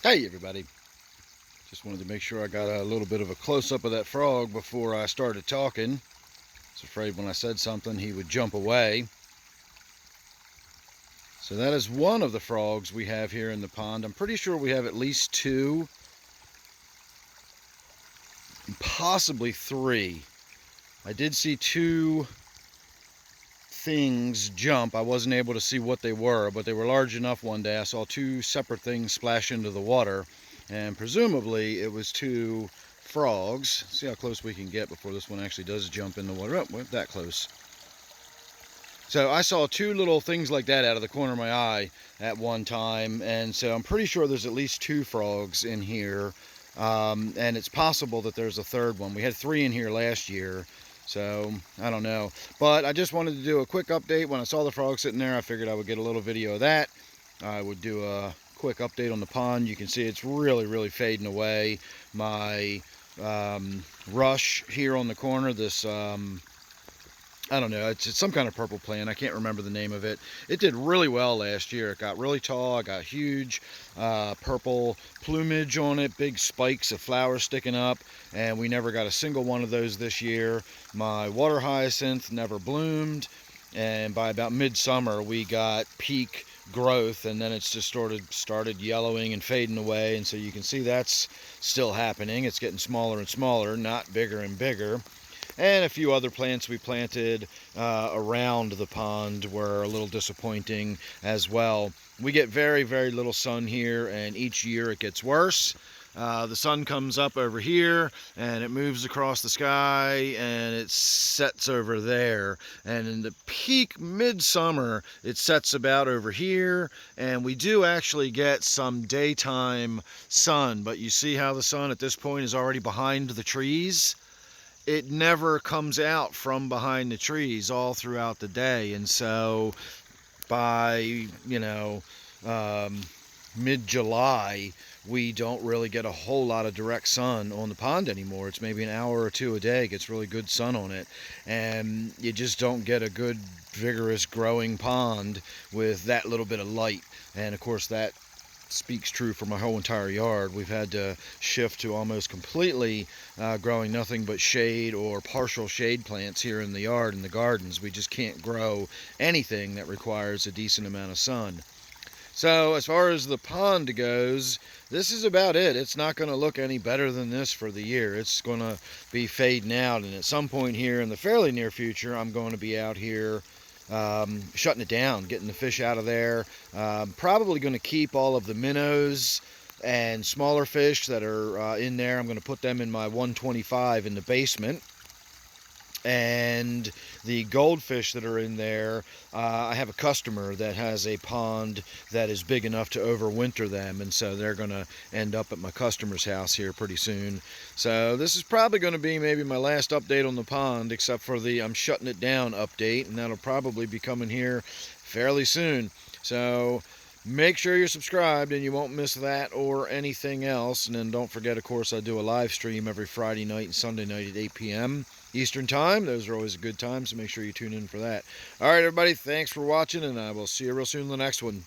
Hey everybody, just wanted to make sure I got a little bit of a close-up of that frog before I started talking. I was afraid when I said something he would jump away. So that is one of the frogs we have here in the pond. I'm pretty sure we have at least two, possibly three. I did see two things jump. I wasn't able to see what they were, but they were large enough one day. I saw two separate things splash into the water, and presumably it was two frogs. See how close we can get before this one actually does jump in the water. Oh, we're that close. So I saw two little things like that out of the corner of my eye at one time, and so I'm pretty sure there's at least two frogs in here, and it's possible that there's a third one. We had three in here last year, so I don't know. But I just wanted to do a quick update. When I saw the frog sitting there, I figured I would get a little video of that. I would do a quick update on the pond. You can see it's really fading away. My rush here on the corner, this I don't know, it's some kind of purple plant. I can't remember the name of it. It did really well last year. It got really tall. It got huge purple plumage on it, big spikes of flowers sticking up, and we never got a single one of those this year. My water hyacinth never bloomed, and by about midsummer we got peak growth, and then it's just started yellowing and fading away. And so you can see that's still happening. It's getting smaller and smaller, not bigger and bigger. And a few other plants we planted around the pond were a little disappointing as well. We get very little sun here, and each year it gets worse. The sun comes up over here and it moves across the sky and it sets over there, and in the peak midsummer it sets about over here, and we do actually get some daytime sun, but you see how the sun at this point is already behind the trees. It never comes out from behind the trees all throughout the day, and so by mid-July we don't really get a whole lot of direct sun on the pond anymore. It's maybe an hour or two a day gets really good sun on it, and you just don't get a good vigorous growing pond with that little bit of light. And of course that speaks true for my whole entire yard. We've had to shift to almost completely growing nothing but shade or partial shade plants here in the yard, in the gardens. We just can't grow anything that requires a decent amount of sun. So as far as the pond goes, this is about it. It's not going to look any better than this for the year. It's going to be fading out, and at some point here in the fairly near future I'm going to be out here shutting it down, getting the fish out of there. Probably going to keep all of the minnows and smaller fish that are in there. I'm going to put them in my 125 in the basement. And the goldfish that are in there, I have a customer that has a pond that is big enough to overwinter them, and so they're going to end up at my customer's house here pretty soon. So this is probably going to be maybe my last update on the pond, except for the I'm shutting it down update, and that'll probably be coming here fairly soon. So make sure you're subscribed and you won't miss that or anything else. And then don't forget, of course, I do a live stream every Friday night and Sunday night at 8 p.m. Eastern time. Those are always a good time, so make sure you tune in for that. All right, everybody, thanks for watching, and I will see you real soon in the next one.